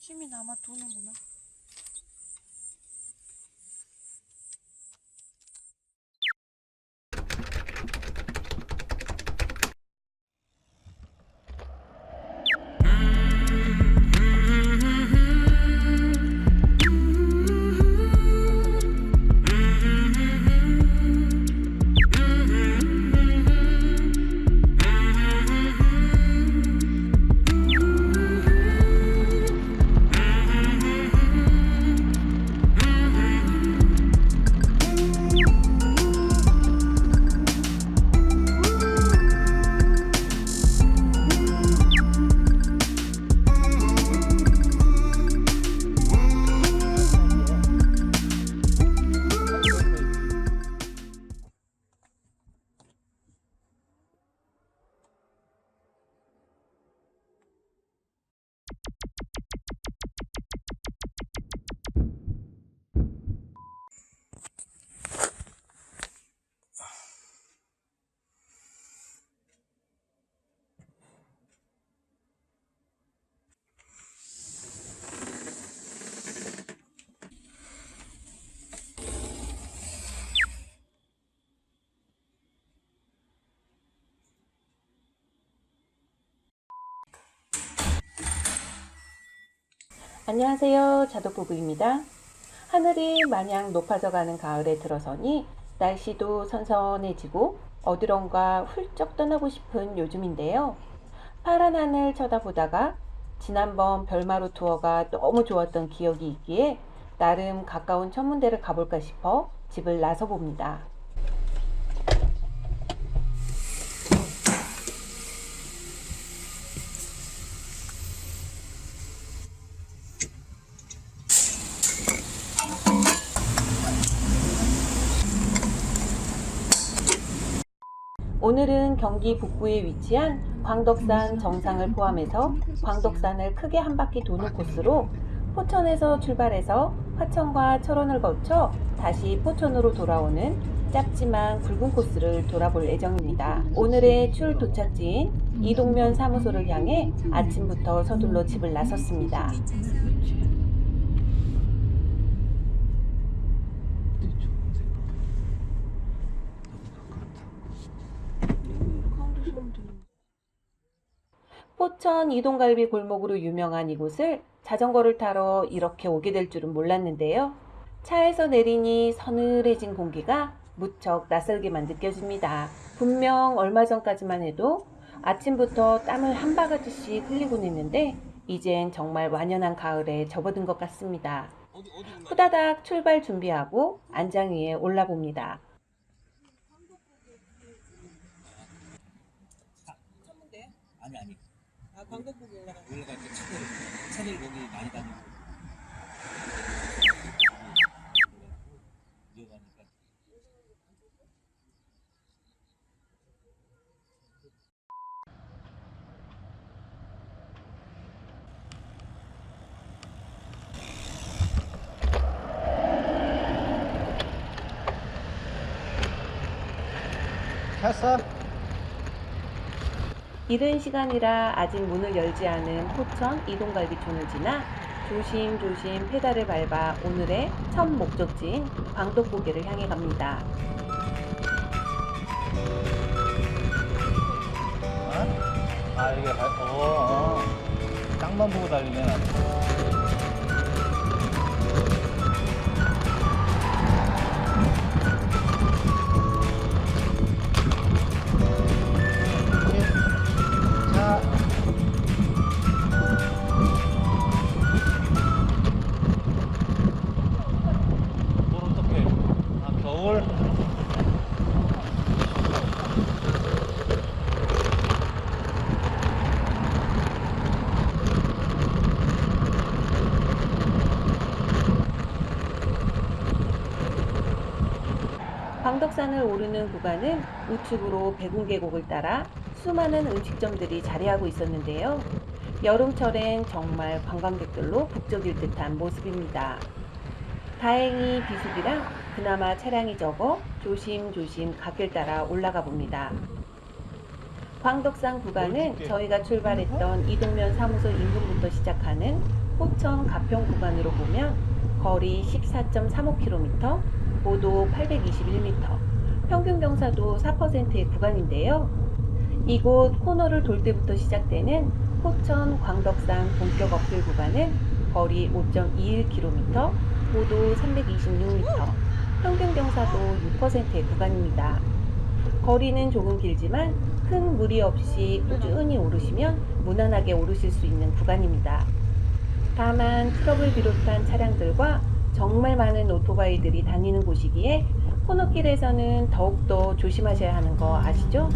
힘이 남아 도는구나. 안녕하세요. 자독부부입니다. 하늘이 마냥 높아져가는 가을에 들어서니 날씨도 선선해지고 어디론가 훌쩍 떠나고 싶은 요즘인데요. 파란 하늘 쳐다보다가 지난번 별마루 투어가 너무 좋았던 기억이 있기에 나름 가까운 천문대를 가볼까 싶어 집을 나서봅니다. 오늘은 경기 북부에 위치한 광덕산 정상을 포함해서 광덕산을 크게 한 바퀴 도는 코스로 포천에서 출발해서 화천과 철원을 거쳐 다시 포천으로 돌아오는 짧지만 굵은 코스를 돌아볼 예정입니다. 오늘의 출 도착지인 이동면 사무소를 향해 아침부터 서둘러 집을 나섰습니다. 포천 이동갈비 골목으로 유명한 이곳을 자전거를 타러 이렇게 오게 될 줄은 몰랐는데요. 차에서 내리니 서늘해진 공기가 무척 낯설게만 느껴집니다. 분명 얼마 전까지만 해도 아침부터 땀을 한 바가지씩 흘리곤 했는데 이젠 정말 완연한 가을에 접어든 것 같습니다. 후다닥 출발 준비하고 안장 위에 올라봅니다. 아니. 광덕북에 올라갈 때 차들 거기 많이 다니고 위험하니까. 켰어? 이른 시간이라 아직 문을 열지 않은 포천 이동갈비촌을 지나 조심조심 페달을 밟아 오늘의 첫 목적지인 광덕고개를 향해 갑니다. 이게 땅만 보고 달리네. 자, 뭘 어떡해? 겨울. 광덕산을 오르는 구간은 우측으로 백운계곡을 따라 수많은 음식점들이 자리하고 있었는데요. 여름철엔 정말 관광객들로 북적일 듯한 모습입니다. 다행히 비수기라 그나마 차량이 적어 조심조심 갓길 따라 올라가 봅니다. 광덕산 구간은 저희가 출발했던 이동면 사무소 인근부터 시작하는 포천 가평 구간으로 보면 거리 14.35km, 고도 821m, 평균 경사도 4%의 구간인데요. 이곳 코너를 돌 때부터 시작되는 포천 광덕산 본격 어필 구간은 거리 5.21km, 고도 326m, 평균 경사도 6%의 구간입니다. 거리는 조금 길지만 큰 무리 없이 꾸준히 오르시면 무난하게 오르실 수 있는 구간입니다. 다만 트럭을 비롯한 차량들과 정말 많은 오토바이들이 다니는 곳이기에 코너길에서는 더욱더 조심하셔야 하는 거 아시죠?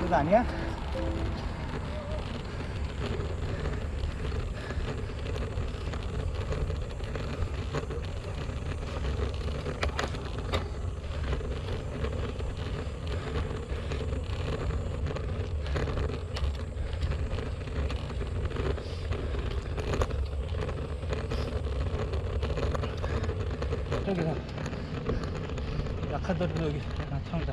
그거 아니야? 저기서 약한 돌도 여기 약간 청다.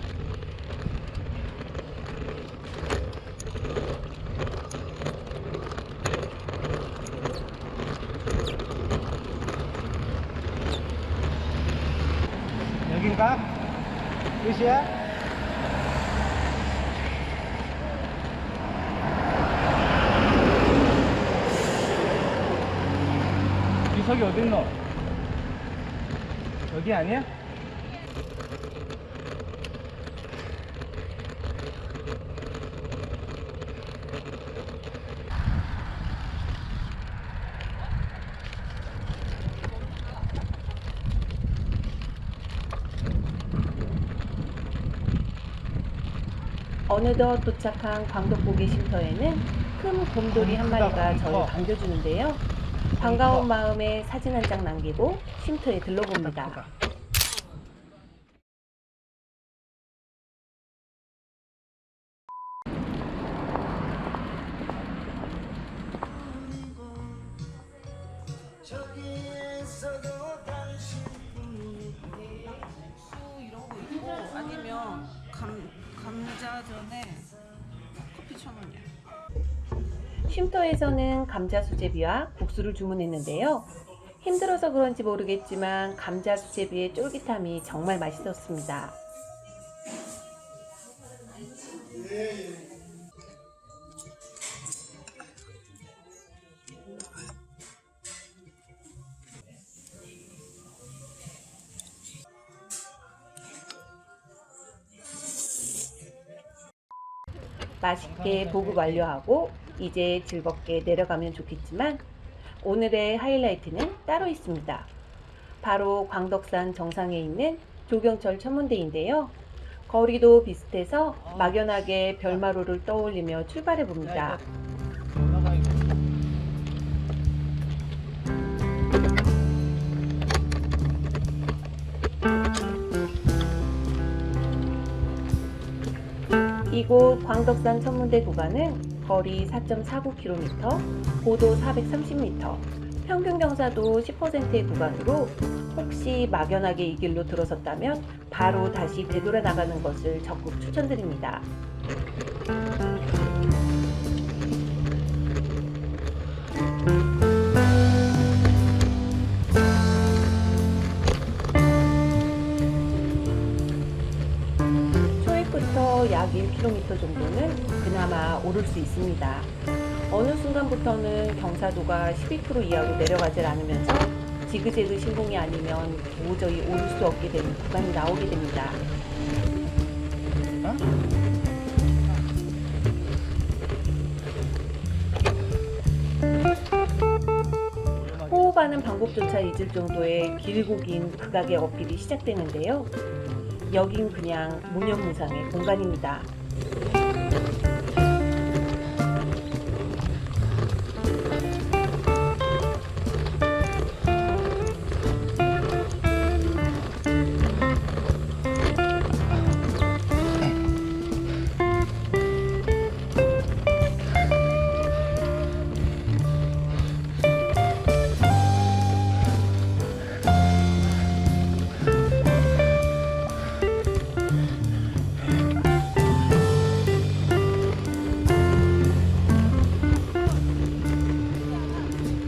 여긴가? 끝이야? 유석이 어딨노? 여기 아니야? 어느덧 도착한 광덕고개 쉼터에는 큰 곰돌이 한 마리가 저를 반겨주는데요. 반가운 마음에 사진 한 장 남기고 쉼터에 들러봅니다. 이런 거 있고 아니면 감자전에 커피 1,000원이야. 쉼터에서는 감자 수제비와 국수를 주문했는데요. 힘들어서 그런지 모르겠지만 감자 수제비의 쫄깃함이 정말 맛있었습니다. 맛있게 보급 완료하고 이제 즐겁게 내려가면 좋겠지만 오늘의 하이라이트는 따로 있습니다. 바로 광덕산 정상에 있는 조경철 천문대인데요. 거리도 비슷해서 막연하게 별마루를 떠올리며 출발해 봅니다. 이곳 광덕산 천문대 구간은 거리 4.49km, 고도 430m, 평균 경사도 10%의 구간으로 혹시 막연하게 이 길로 들어섰다면 바로 다시 되돌아 나가는 것을 적극 추천드립니다. 초입부터 약 1km 정도는 그나마 오를 수 있습니다. 어느 순간부터는 경사도가 12% 이하로 내려가질 않으면서 지그재그 신공이 아니면 도저히 오를 수 없게 되는 구간이 나오게 됩니다. 호흡하는 방법조차 잊을 정도의 길고 긴 극악의 어필이 시작되는데요. 여긴 그냥 무념무상의 공간입니다.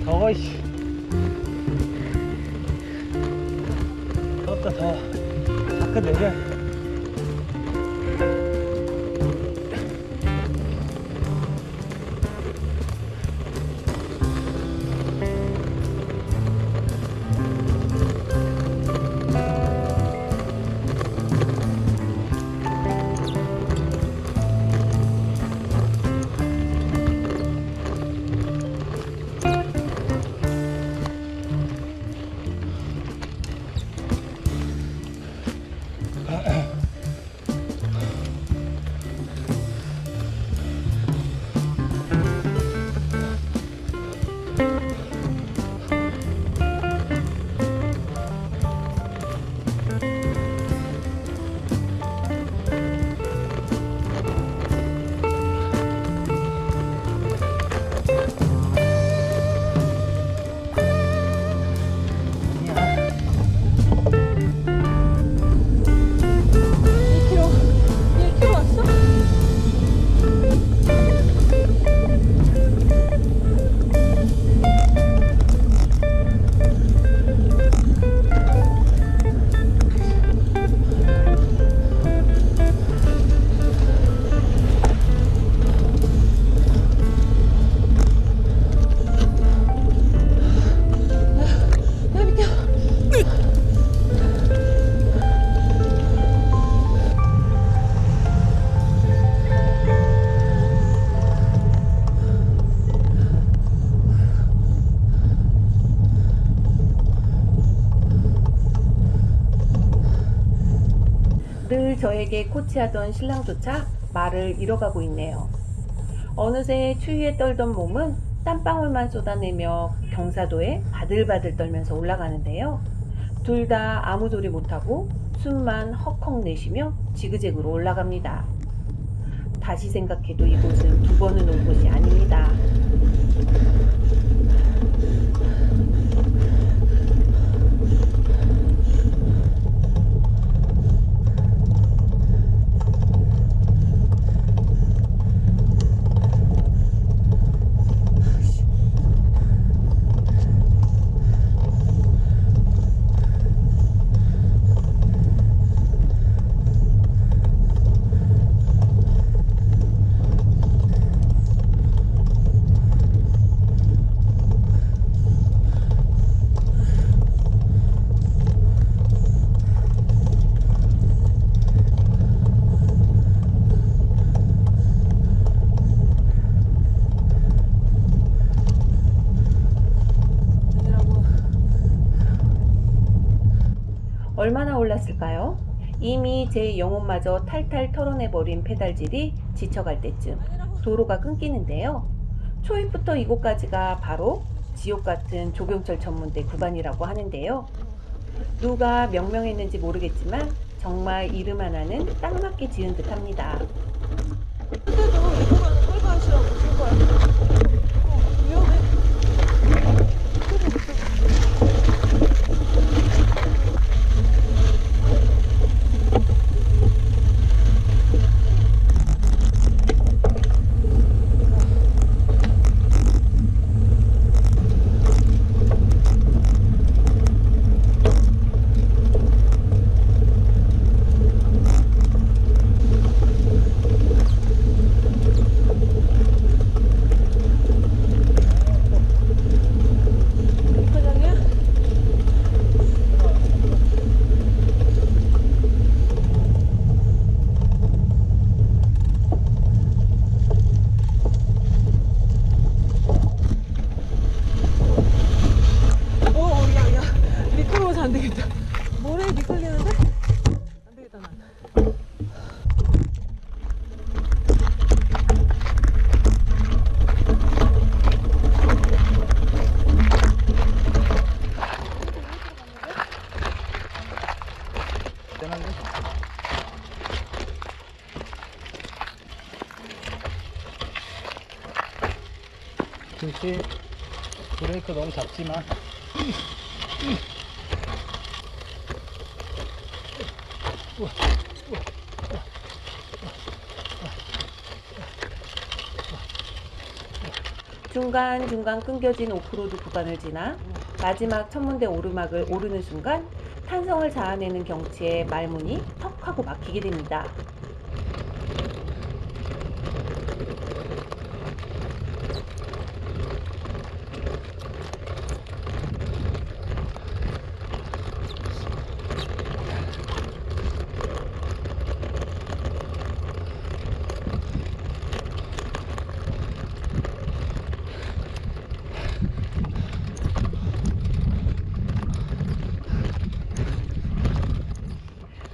어이씨. 덥다, 더워. 자꾸 내려. 늘 저에게 코치하던 신랑조차 말을 잃어가고 있네요. 어느새 추위에 떨던 몸은 땀방울만 쏟아내며 경사도에 바들바들 떨면서 올라가는데요. 둘 다 아무 소리 못하고 숨만 헉헉 내쉬며 지그재그로 올라갑니다. 다시 생각해도 이곳은 두 번은 올 곳이 아닙니다. 않았을까요? 이미 제 영혼마저 탈탈 털어내버린 페달질이 지쳐갈 때쯤 도로가 끊기는데요. 초입부터 이곳까지가 바로 지옥 같은 조경철 전문대 구간이라고 하는데요. 누가 명명했는지 모르겠지만 정말 이름 하나는 딱 맞게 지은 듯 합니다. 근데도 이거는 설거하시라고 준 거야. 위험해. 과장이야? 야, 미끄러워서 안 되겠다. 모래에 미끌리는데? 안 되겠다, 난. 대단한데? 김치 브레이크 너무 잡지마. 중간중간 끊겨진 오프로드 구간을 지나 마지막 천문대 오르막을 오르는 순간 탄성을 자아내는 경치에 말문이 턱 하고 막히게 됩니다.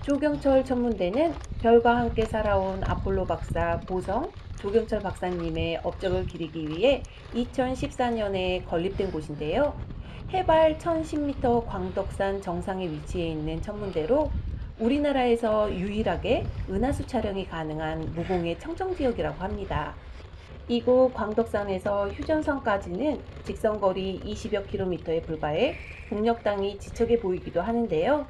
조경철 천문대는 별과 함께 살아온 아폴로 박사 보성 조경철 박사님의 업적을 기리기 위해 2014년에 건립된 곳인데요. 해발 1010m 광덕산 정상에 위치해 있는 천문대로 우리나라에서 유일하게 은하수 촬영이 가능한 무공해 청정지역이라고 합니다. 이곳 광덕산에서 휴전선까지는 직선거리 20여 킬로미터에 불과해 북녘 땅이 지척해 보이기도 하는데요.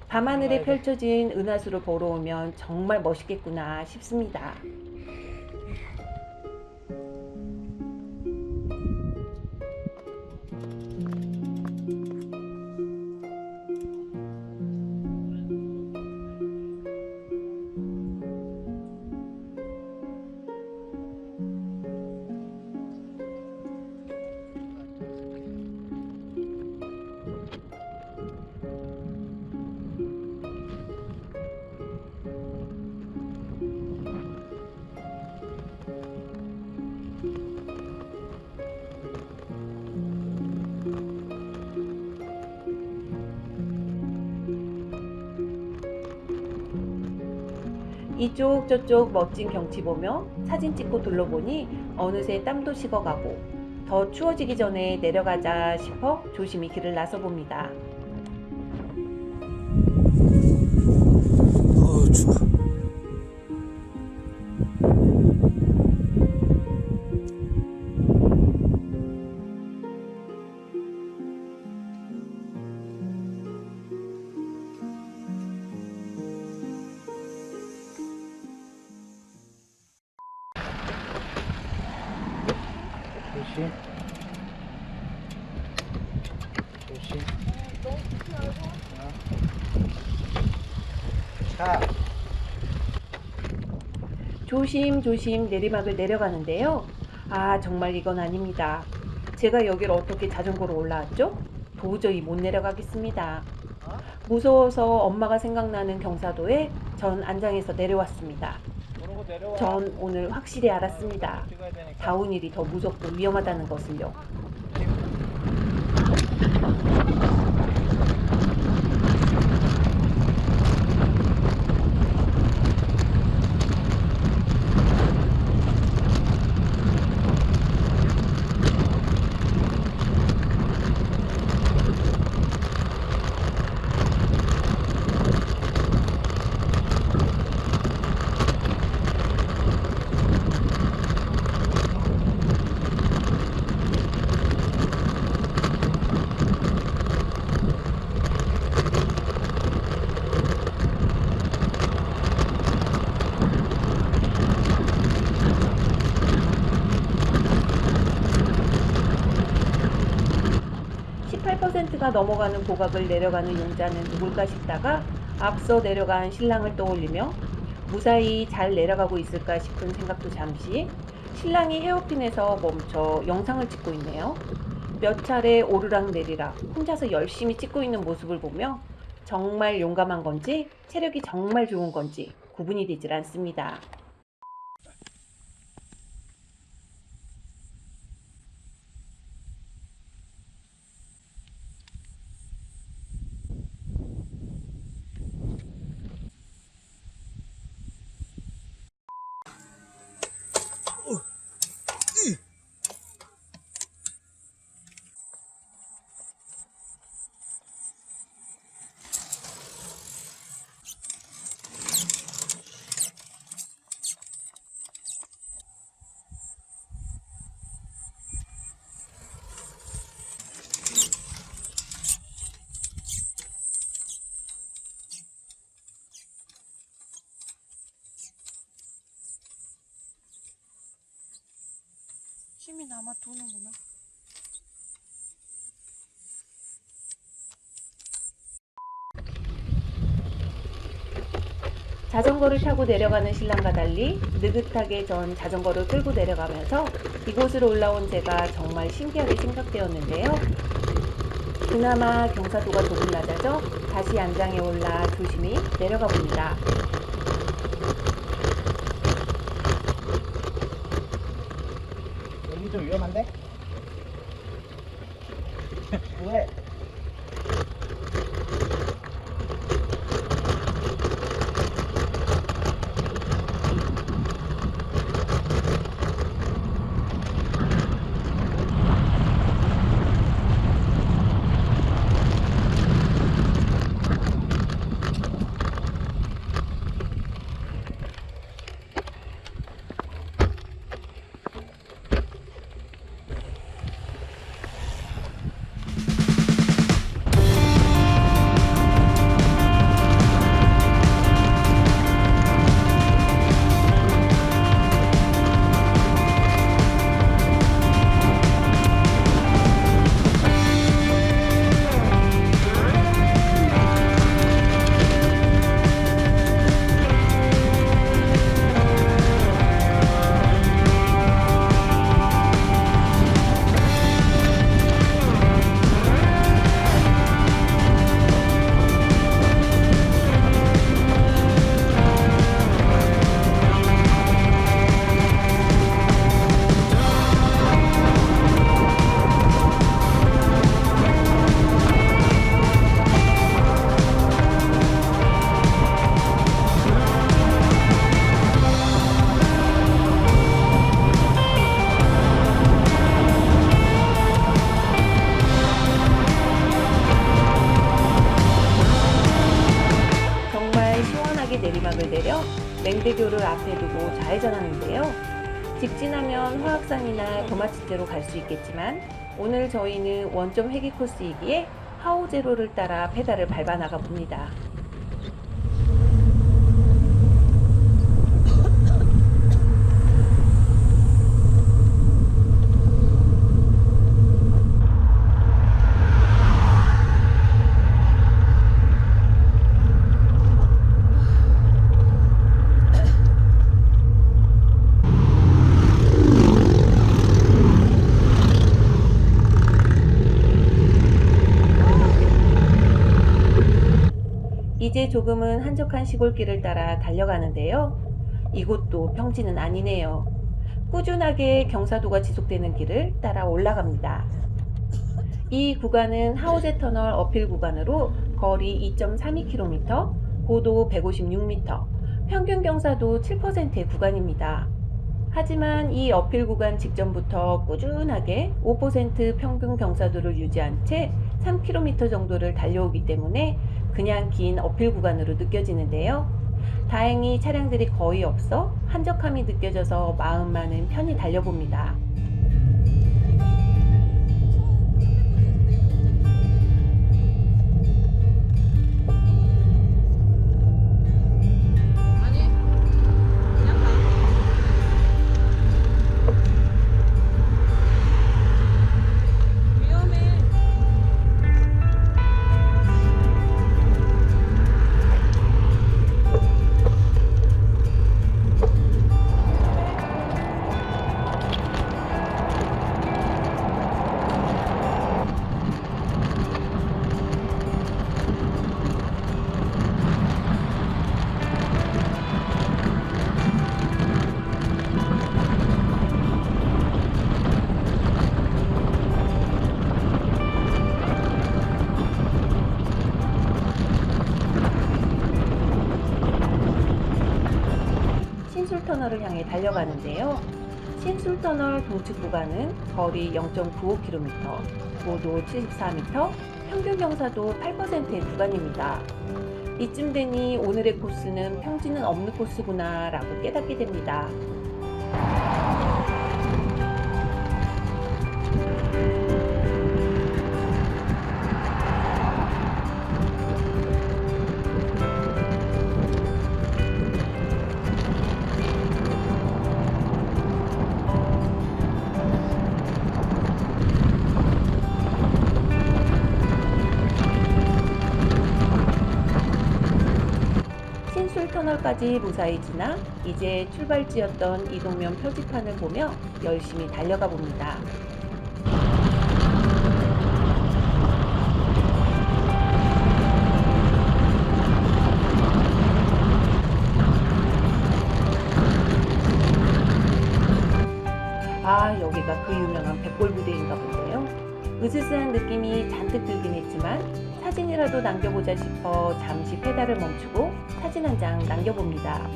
밤하늘에 펼쳐진 은하수를 보러 오면 정말 멋있겠구나 싶습니다. 이쪽 저쪽 멋진 경치 보며 사진 찍고 둘러보니 어느새 땀도 식어가고 더 추워지기 전에 내려가자 싶어 조심히 길을 나서봅니다. 추워. 조심. 조심. 차. 조심조심 내리막을 내려가는데요. 아, 정말 이건 아닙니다. 제가 여기를 어떻게 자전거로 올라왔죠? 도저히 못 내려가겠습니다. 무서워서 엄마가 생각나는 경사도에 전 안장에서 내려왔습니다. 전 오늘 확실히 알았습니다. 다운힐이 더 무섭고 위험하다는 것을요. 지나가 넘어가는 고각을 내려가는 용자는 누굴까 싶다가 앞서 내려간 신랑을 떠올리며 무사히 잘 내려가고 있을까 싶은 생각도 잠시, 신랑이 헤어핀에서 멈춰 영상을 찍고 있네요. 몇 차례 오르락 내리락 혼자서 열심히 찍고 있는 모습을 보며 정말 용감한 건지 체력이 정말 좋은 건지 구분이 되질 않습니다. 힘이 남아 도는구나. 자전거를 타고 내려가는 신랑과 달리 느긋하게 전 자전거를 끌고 내려가면서 이곳으로 올라온 제가 정말 신기하게 생각되었는데요. 그나마 경사도가 조금 낮아져 다시 안장에 올라 조심히 내려가 봅니다. 여기 좀 위험한데? 왜? 내리막을 내려 맹대교를 앞에 두고 좌회전하는데요. 직진하면 화학산이나 도마치제로 갈 수 있겠지만 오늘 저희는 원점 회귀 코스이기에 하오제로를 따라 페달을 밟아 나가 봅니다. 이제 조금은 한적한 시골길을 따라 달려가는데요. 이곳도 평지는 아니네요. 꾸준하게 경사도가 지속되는 길을 따라 올라갑니다. 이 구간은 하오제 터널 어필 구간으로 거리 2.32km, 고도 156m, 평균 경사도 7%의 구간입니다. 하지만 이 어필 구간 직전부터 꾸준하게 5% 평균 경사도를 유지한 채 3km 정도를 달려오기 때문에 그냥 긴 어필 구간으로 느껴지는데요. 다행히 차량들이 거의 없어 한적함이 느껴져서 마음만은 편히 달려봅니다. 신술터널을 향해 달려가는데요. 신술터널 동측 구간은 거리 0.95km, 고도 74m, 평균 경사도 8%의 구간입니다. 이쯤 되니 오늘의 코스는 평지는 없는 코스구나 라고 깨닫게 됩니다. 신술터널까지 무사히 지나 이제 출발지였던 이동면 표지판을 보며 열심히 달려가 봅니다. 아, 여기가 그 유명한 백골부대인가 본데요. 으스스한 느낌이 잔뜩 들긴 했지만 사진이라도 남겨보자 싶어 잠시 페달을 멈추고 사진 한 장 남겨봅니다.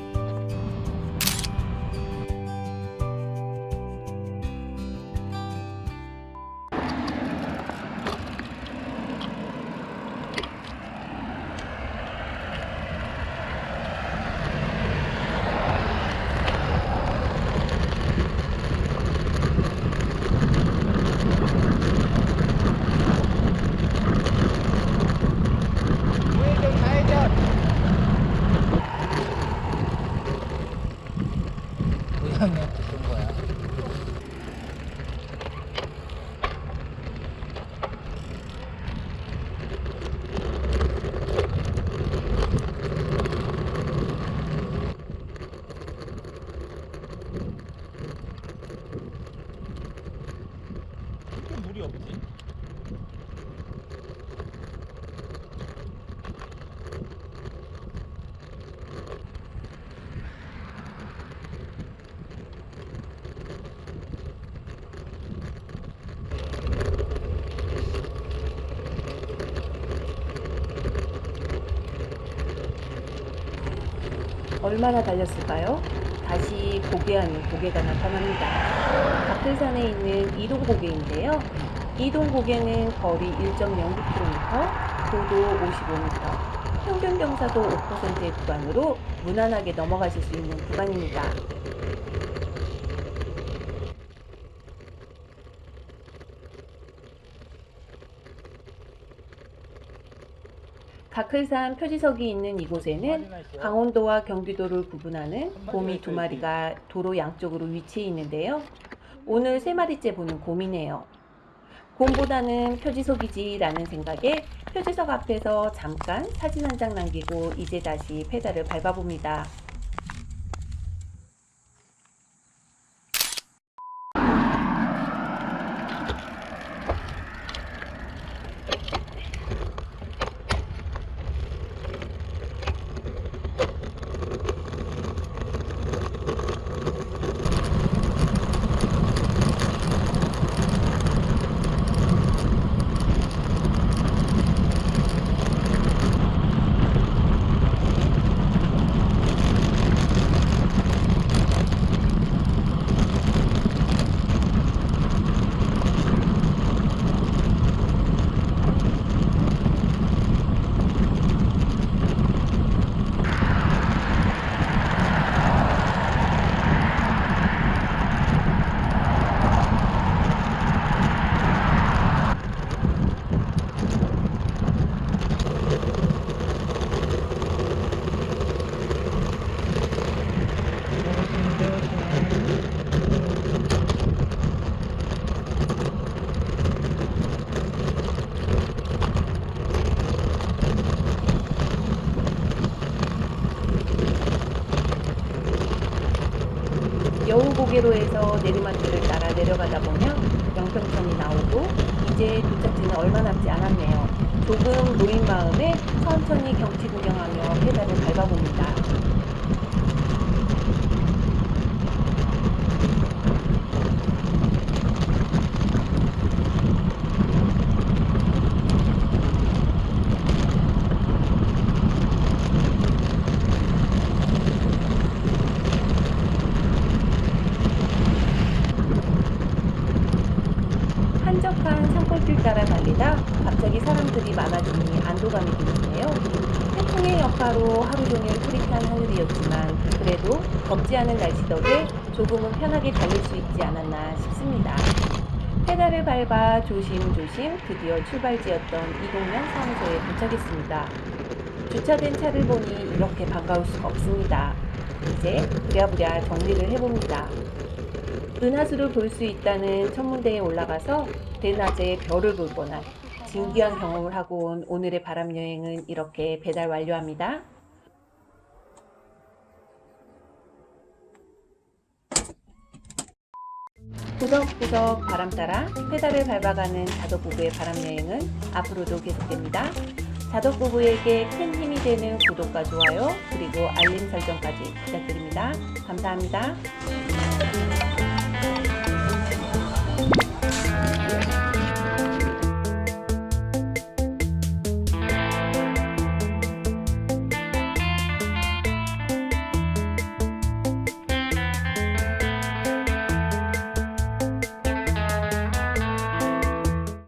고양이한테 준 거야. 이렇게 물이 없지? 얼마나 달렸을까요? 다시 고개 아닌 고개가 나타납니다. 각들산에 있는 이동고개인데요. 이동고개는 거리 1.09km, 고도 55m, 평균 경사도 5%의 구간으로 무난하게 넘어가실 수 있는 구간입니다. 가클산 표지석이 있는 이곳에는 강원도와 경기도를 구분하는 곰이 2마리가 도로 양쪽으로 위치해 있는데요. 오늘 3마리째 보는 곰이네요. 곰보다는 표지석이지 라는 생각에 표지석 앞에서 잠깐 사진 한 장 남기고 이제 다시 페달을 밟아봅니다. 여우고개로에서 내리막길을 따라 내려가다 보면 영평천이 나오고 이제 도착지는 얼마 남지 않았네요. 조금 놓인 마음에 천천히 경치 구경하며 페달을 밟아봅니다. 바로 하루 종일 흐릿한 하늘이었지만 그래도 덥지 않은 날씨 덕에 조금은 편하게 달릴 수 있지 않았나 싶습니다. 페달을 밟아 조심조심 드디어 출발지였던 이동면 사무소에 도착했습니다. 주차된 차를 보니 이렇게 반가울 수가 없습니다. 이제 부랴부랴 정리를 해봅니다. 은하수를 볼 수 있다는 천문대에 올라가서 대낮에 별을 볼 뻔한 진귀한 경험을 하고 온 오늘의 바람여행은 이렇게 배달 완료합니다. 구석구석 바람 따라 페달을 밟아가는 자덕부부의 바람여행은 앞으로도 계속됩니다. 자덕부부에게 큰 힘이 되는 구독과 좋아요 그리고 알림 설정까지 부탁드립니다. 감사합니다.